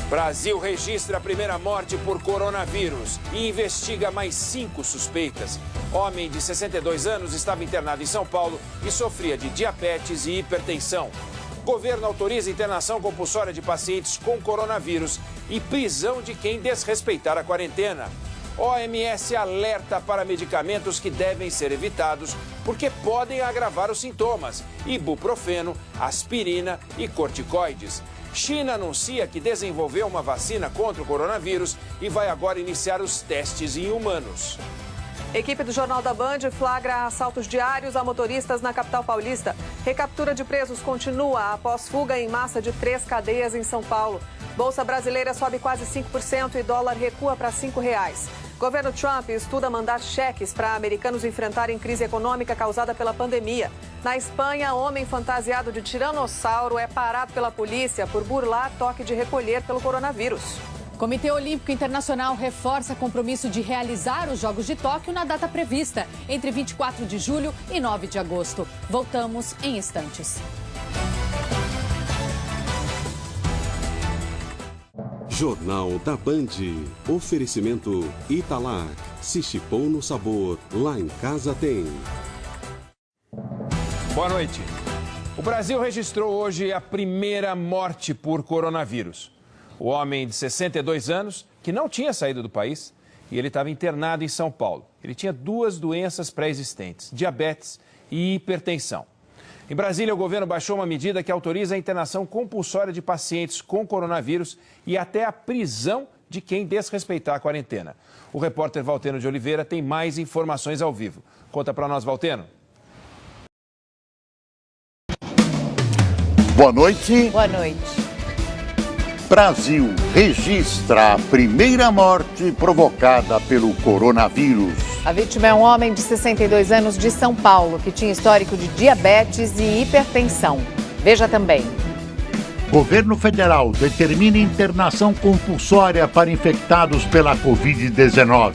Brasil registra a primeira morte por coronavírus e investiga mais 5 suspeitas. Homem de 62 anos estava internado em São Paulo e sofria de diabetes e hipertensão. Governo autoriza internação compulsória de pacientes com coronavírus e prisão de quem desrespeitar a quarentena. OMS alerta para medicamentos que devem ser evitados porque podem agravar os sintomas: ibuprofeno, aspirina e corticoides. China anuncia que desenvolveu uma vacina contra o coronavírus e vai agora iniciar os testes em humanos. Equipe do Jornal da Band flagra assaltos diários a motoristas na capital paulista. Recaptura de presos continua após fuga em massa de 3 cadeias em São Paulo. Bolsa brasileira sobe quase 5% e dólar recua para R$ 5. Governo Trump estuda mandar cheques para americanos enfrentarem crise econômica causada pela pandemia. Na Espanha, homem fantasiado de tiranossauro é parado pela polícia por burlar toque de recolher pelo coronavírus. O Comitê Olímpico Internacional reforça compromisso de realizar os Jogos de Tóquio na data prevista, entre 24 de julho e 9 de agosto. Voltamos em instantes. Jornal da Band. Oferecimento Italac. Se chipou no sabor, lá em casa tem. Boa noite. O Brasil registrou hoje a primeira morte por coronavírus. O homem de 62 anos, que não tinha saído do país, e ele estava internado em São Paulo. Ele tinha 2 doenças pré-existentes: diabetes e hipertensão. Em Brasília, o governo baixou uma medida que autoriza a internação compulsória de pacientes com coronavírus e até a prisão de quem desrespeitar a quarentena. O repórter Valteno de Oliveira tem mais informações ao vivo. Conta para nós, Valteno. Boa noite. Boa noite. Brasil registra a primeira morte provocada pelo coronavírus. A vítima é um homem de 62 anos de São Paulo, que tinha histórico de diabetes e hipertensão. Veja também. Governo federal determina internação compulsória para infectados pela Covid-19.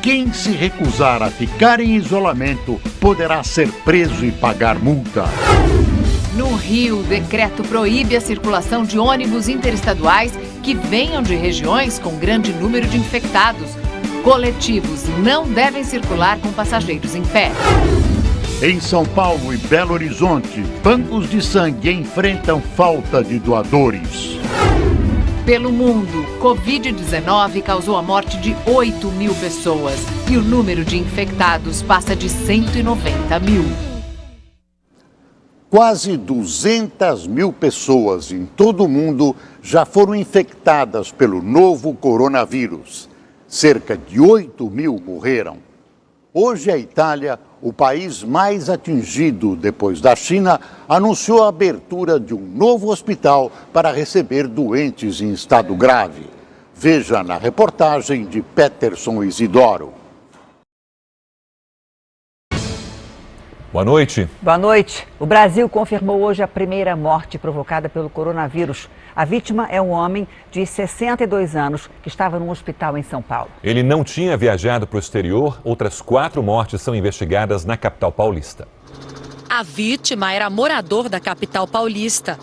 Quem se recusar a ficar em isolamento poderá ser preso e pagar multa. No Rio, o decreto proíbe a circulação de ônibus interestaduais que venham de regiões com grande número de infectados. Coletivos não devem circular com passageiros em pé. Em São Paulo e Belo Horizonte, bancos de sangue enfrentam falta de doadores. Pelo mundo, Covid-19 causou a morte de 8 mil pessoas e o número de infectados passa de 190 mil. Quase 200 mil pessoas em todo o mundo já foram infectadas pelo novo coronavírus. Cerca de 8 mil morreram. Hoje, a Itália, o país mais atingido depois da China, anunciou a abertura de um novo hospital para receber doentes em estado grave. Veja na reportagem de Peterson Isidoro. Boa noite. Boa noite. O Brasil confirmou hoje a primeira morte provocada pelo coronavírus. A vítima é um homem de 62 anos que estava num hospital em São Paulo. Ele não tinha viajado para o exterior. Outras 4 mortes são investigadas na capital paulista. A vítima era morador da capital paulista.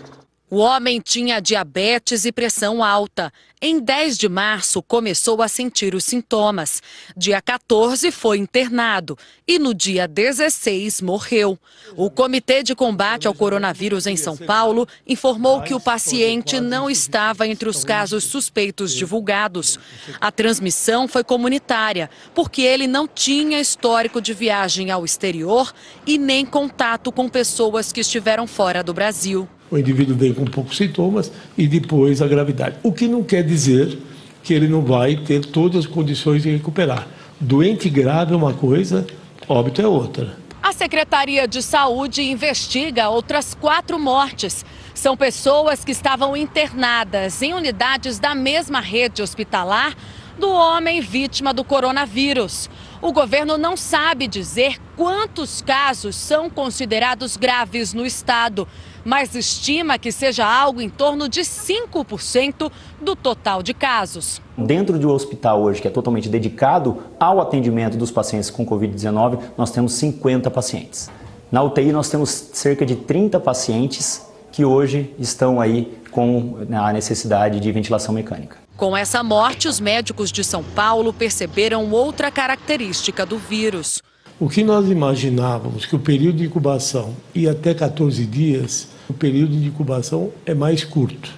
O homem tinha diabetes e pressão alta. Em 10 de março, começou a sentir os sintomas. Dia 14, foi internado e no dia 16, morreu. O Comitê de Combate ao Coronavírus em São Paulo informou que o paciente não estava entre os casos suspeitos divulgados. A transmissão foi comunitária, porque ele não tinha histórico de viagem ao exterior e nem contato com pessoas que estiveram fora do Brasil. O indivíduo vem com poucos sintomas e depois a gravidade. O que não quer dizer que ele não vai ter todas as condições de recuperar. Doente grave é uma coisa, óbito é outra. A Secretaria de Saúde investiga outras 4 mortes. São pessoas que estavam internadas em unidades da mesma rede hospitalar do homem vítima do coronavírus. O governo não sabe dizer quantos casos são considerados graves no estado, mas estima que seja algo em torno de 5% do total de casos. Dentro de um hospital hoje que é totalmente dedicado ao atendimento dos pacientes com Covid-19, nós temos 50 pacientes. Na UTI nós temos cerca de 30 pacientes que hoje estão aí com a necessidade de ventilação mecânica. Com essa morte, os médicos de São Paulo perceberam outra característica do vírus. O que nós imaginávamos que o período de incubação ia até 14 dias, o período de incubação é mais curto.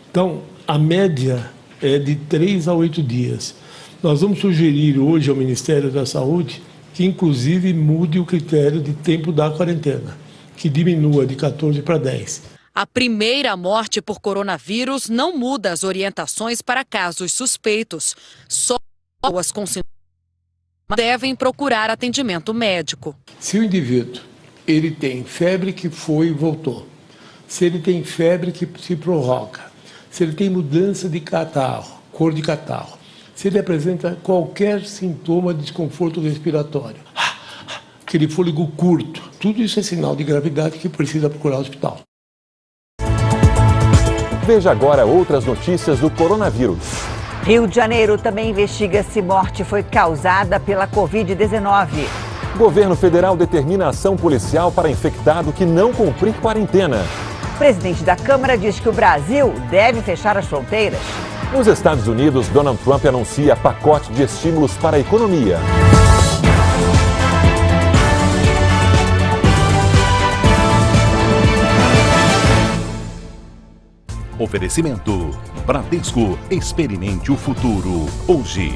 Então, a média é de 3 a 8 dias. Nós vamos sugerir hoje ao Ministério da Saúde que, inclusive, mude o critério de tempo da quarentena, que diminua de 14 para 10. A primeira morte por coronavírus não muda as orientações para casos suspeitos. Só pessoas com sintomas devem procurar atendimento médico. Se o indivíduo ele tem febre que foi e voltou, se ele tem febre que se prorroga, se ele tem mudança de catarro, cor de catarro, se ele apresenta qualquer sintoma de desconforto respiratório, aquele fôlego curto, tudo isso é sinal de gravidade que precisa procurar o hospital. Veja agora outras notícias do coronavírus. Rio de Janeiro também investiga se morte foi causada pela Covid-19. Governo federal determina ação policial para infectado que não cumprir quarentena. O presidente da Câmara diz que o Brasil deve fechar as fronteiras. Nos Estados Unidos, Donald Trump anuncia pacote de estímulos para a economia. Oferecimento Bradesco, experimente o futuro hoje.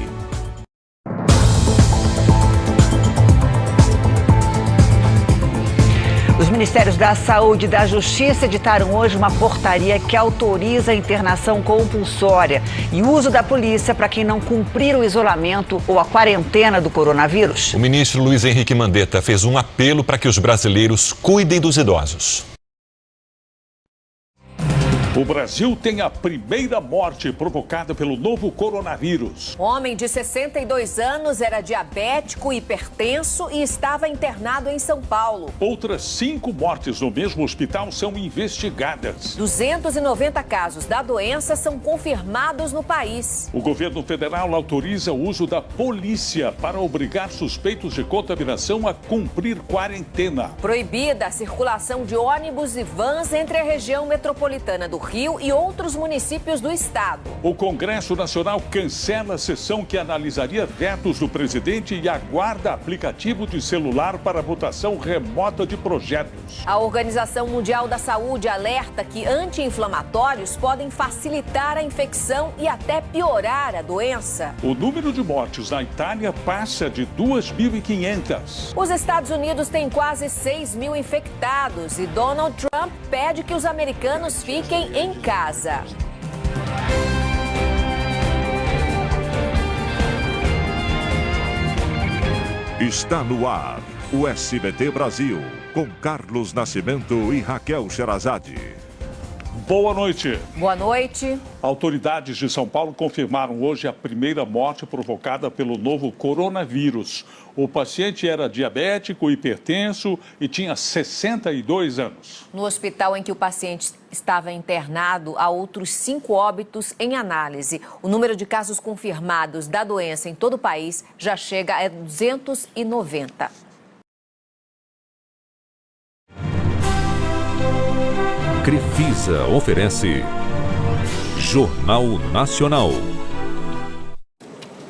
Os Ministérios da Saúde e da Justiça editaram hoje uma portaria que autoriza a internação compulsória e o uso da polícia para quem não cumprir o isolamento ou a quarentena do coronavírus. O ministro Luiz Henrique Mandetta fez um apelo para que os brasileiros cuidem dos idosos. O Brasil tem a primeira morte provocada pelo novo coronavírus. Um homem de 62 anos era diabético, hipertenso e estava internado em São Paulo. Outras 5 mortes no mesmo hospital são investigadas. 290 casos da doença são confirmados no país. O governo federal autoriza o uso da polícia para obrigar suspeitos de contaminação a cumprir quarentena. Proibida a circulação de ônibus e vans entre a região metropolitana do Rio e outros municípios do estado. O Congresso Nacional cancela a sessão que analisaria vetos do presidente e aguarda aplicativo de celular para votação remota de projetos. A Organização Mundial da Saúde alerta que anti-inflamatórios podem facilitar a infecção e até piorar a doença. O número de mortes na Itália passa de 2.500. Os Estados Unidos têm quase 6.000 infectados e Donald Trump pede que os americanos fiquem em casa. Está no ar o SBT Brasil, com Carlos Nascimento e Raquel Sherazade. Boa noite. Boa noite. Autoridades de São Paulo confirmaram hoje a primeira morte provocada pelo novo coronavírus. O paciente era diabético, hipertenso e tinha 62 anos. No hospital em que o paciente estava internado, há outros 5 óbitos em análise. O número de casos confirmados da doença em todo o país já chega a 290. Crefisa oferece Jornal Nacional.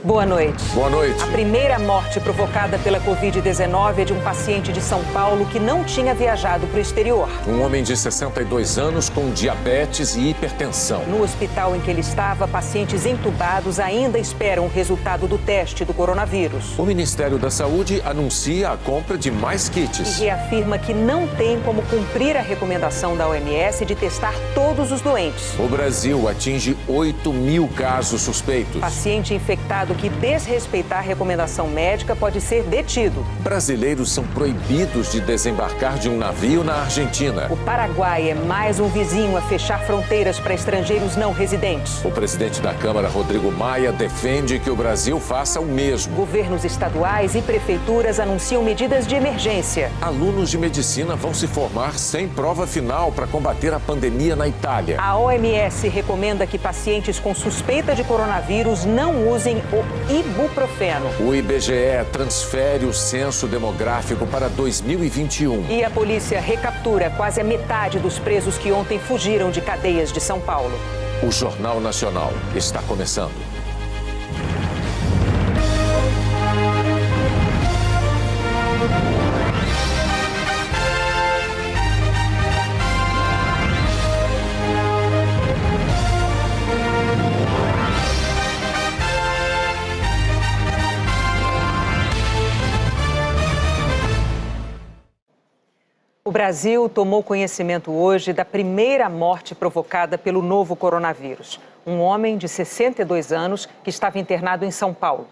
Boa noite. Boa noite. A primeira morte provocada pela Covid-19 é de um paciente de São Paulo que não tinha viajado para o exterior. Um homem de 62 anos com diabetes e hipertensão. No hospital em que ele estava, pacientes entubados ainda esperam o resultado do teste do coronavírus. O Ministério da Saúde anuncia a compra de mais kits. E reafirma que não tem como cumprir a recomendação da OMS de testar todos os doentes. O Brasil atinge 8.000 casos suspeitos. Paciente infectado que desrespeitar a recomendação médica pode ser detido. Brasileiros são proibidos de desembarcar de um navio na Argentina. O Paraguai é mais um vizinho a fechar fronteiras para estrangeiros não residentes. O presidente da Câmara, Rodrigo Maia, defende que o Brasil faça o mesmo. Governos estaduais e prefeituras anunciam medidas de emergência. Alunos de medicina vão se formar sem prova final para combater a pandemia na Itália. A OMS recomenda que pacientes com suspeita de coronavírus não usem o ibuprofeno. O IBGE transfere o censo demográfico para 2021. E a polícia recaptura quase a metade dos presos que ontem fugiram de cadeias de São Paulo. O Jornal Nacional está começando. O Brasil tomou conhecimento hoje da primeira morte provocada pelo novo coronavírus. Um homem de 62 anos que estava internado em São Paulo.